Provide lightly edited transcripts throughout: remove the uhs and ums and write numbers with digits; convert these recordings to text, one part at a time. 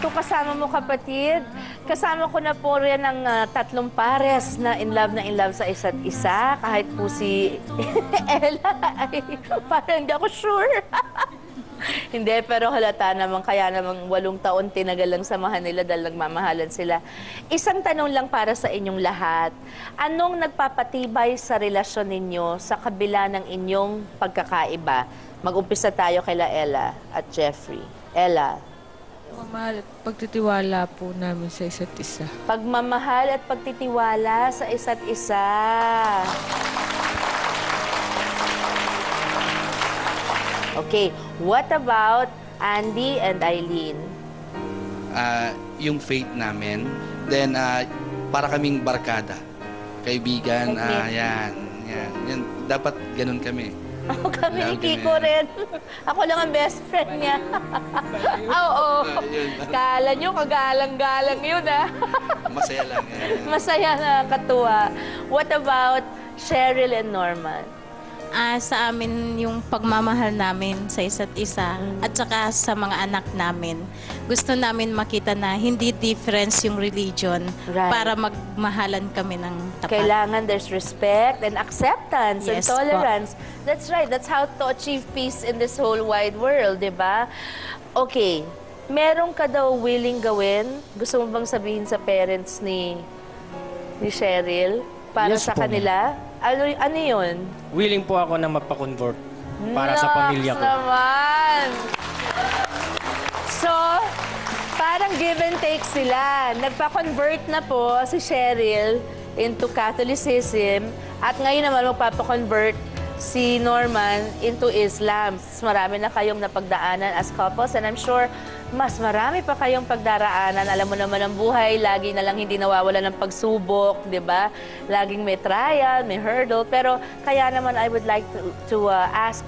Ito kasama mo, kapatid. Kasama ko na po rin ang tatlong pares na in love sa isa't isa. Kahit po si Ella ay parang hindi ako sure. Hindi, pero halata naman. Kaya naman 8 taon tinagal lang samahan nila dahil nagmamahalan sila. Isang tanong lang para sa inyong lahat. Anong nagpapatibay sa relasyon ninyo sa kabila ng inyong pagkakaiba? Mag-umpisa tayo kay Ella at Jeffrey. Ella. Pagmamahal at pagtitiwala po namin sa isa't isa. Pagmamahal at pagtitiwala sa isa't isa. Okay, what about Andy and Eileen? Yung faith namin. Then, para kaming barkada. Kaibigan, yan. Dapat ganun kami. Ako kami ni Kiko rin. Ako lang ang best friend niya. Oo. Kala nyo, kagalang-galang yun, ah. Masaya lang. Masaya na, katuwa. What about Cheryl and Norman? Sa amin yung pagmamahal namin sa isa't isa at saka sa mga anak namin. Gusto namin makita na hindi difference yung religion para magmahalan kami ng tapat. Kailangan there's respect and acceptance and tolerance. That's right. That's how to achieve peace in this whole wide world, di ba? Okay. Meron ka daw willing gawin? Gusto mo bang sabihin sa parents ni Cheryl para sa kanila? Ano yun? Willing po ako na mapakonvert para sa pamilya ko. Naman! So, parang give and take sila. Nagpa-convert na po si Cheryl into Catholicism at ngayon naman magpapakonvert si Norman into Islam. Marami na kayong napagdaanan as couples and I'm sure mas marami pa kayong pagdaraanan. Alam mo naman ang buhay, lagi na lang hindi nawawala ng pagsubok, di ba? Laging may trial, may hurdle. Pero kaya naman I would like to ask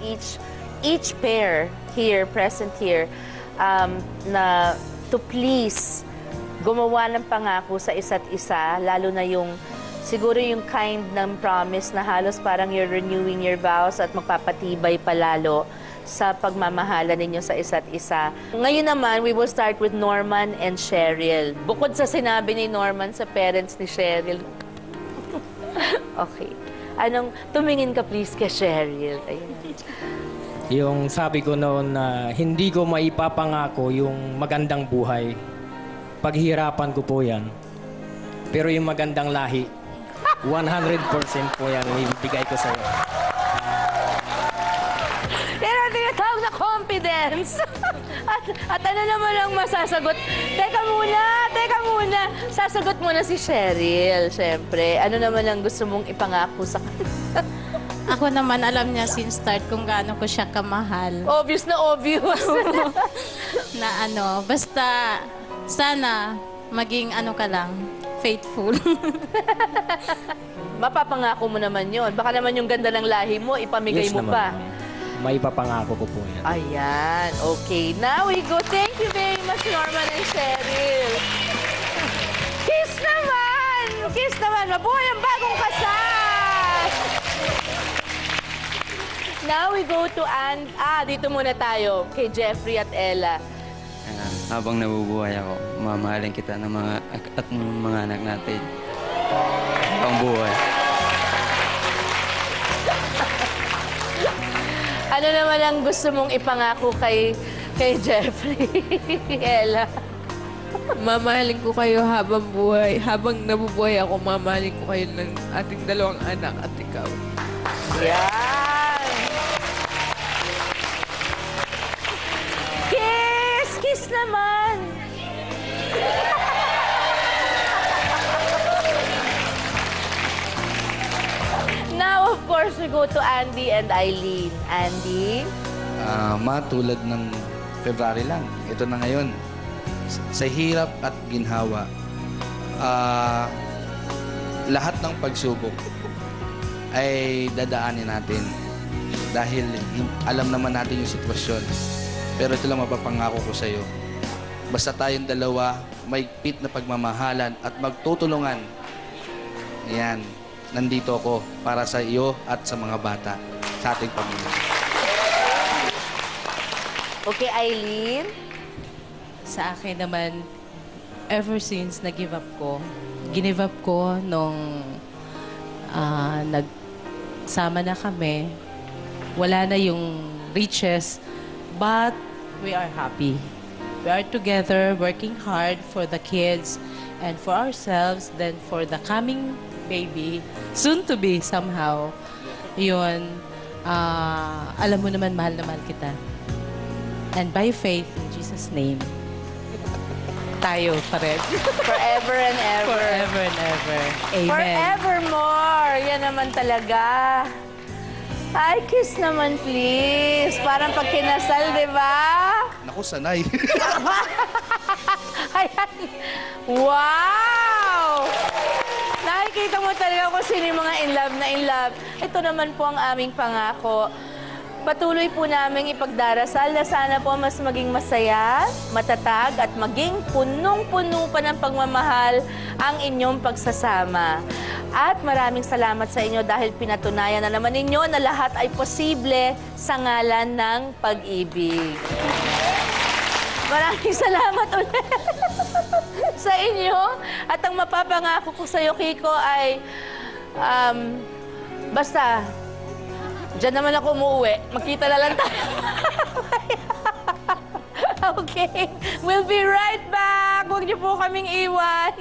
each pair here, present here, na to please gumawa ng pangako sa isa't isa, lalo na yung siguro yung kind ng promise na halos parang you're renewing your vows at magpapatibay palalo sa pagmamahala ninyo sa isa't isa. Ngayon naman, we will start with Norman and Cheryl. Bukod sa sinabi ni Norman sa parents ni Cheryl. Okay. Tumingin ka please kay Cheryl. Ayun. Yung sabi ko noon na hindi ko maipapangako yung magandang buhay. Paghihirapan ko po yan. Pero yung magandang lahi, 100% po yan ibigay ko sa'yo. Pero tinatawag na confidence. at ano naman ang masasagot? Teka muna. Sasagot muna si Cheryl, syempre. Ano naman ang gusto mong ipangako sa kanila? Ako naman, alam niya since start kung gaano ko siya kamahal. Obvious na obvious. Na basta sana maging ka lang, faithful. Mapapangako mo naman yun. Baka naman yung ganda ng lahi mo, ipamigay mo pa. May ipapangako ko po yan. Ayan. Okay. Now we go. Thank you very much, Norman and Cheryl. Kiss naman! Kiss naman! Mabuhay ang bagong kasal! Now we go to dito muna tayo. Kay Jeffrey at Ella. Habang nabubuhay ako, mamahalin kita ng mga anak natin. Pang buhay. Ano naman ang gusto mong ipangako kay Jeffrey? Ella? Mamahalin ko kayo habang buhay. Habang nabubuhay ako, mamahalin ko kayo ng ating 2 anak at ikaw. Yan! Kiss! Kiss naman! Now, of course, we go to Andy and Eileen. Andy? Tulad ng February lang. Ito na ngayon. Sa hirap at ginhawa, lahat ng pagsubok ay dadaanin natin. Dahil alam naman natin yung sitwasyon. Pero ito lang mapapangako ko sa'yo. Basta tayong dalawa, may pit na pagmamahalan at magtutulungan. Yan. Nandito ako para sa iyo at sa mga bata sa ating pamilya. Okay, Eileen? Sa akin naman, ever since nag-give up ko, ginive up ko nung nagsama na kami, wala na yung riches, but we are happy. We are together, working hard for the kids and for ourselves, then for the coming baby, soon to be somehow. Yun, alam mo naman, mahal na mahal kita. And by faith, in Jesus' name, tayo pa rin. Forever and ever. Forever and ever. Amen. Forevermore. Yan naman talaga. Ay, kiss naman, please. Parang pag kinasal, di ba? Naku, sanay. Ayan. Wow! Nakikita mo talaga kung sino yung mga in love na in love. Ito naman po ang aming pangako. Patuloy po namin ipagdarasal na sana po mas maging masaya, matatag at maging punong-puno pa ng pagmamahal ang inyong pagsasama. At maraming salamat sa inyo dahil pinatunayan na naman ninyo na lahat ay posible sa ngalan ng pag-ibig. Maraming salamat ulit sa inyo. At ang mapapangako ko sa iyo, Kiko, ay basta diyan naman ako umuwi. Magkita na lang tayo. Okay. We'll be right back. Huwag niyo po kaming iwan.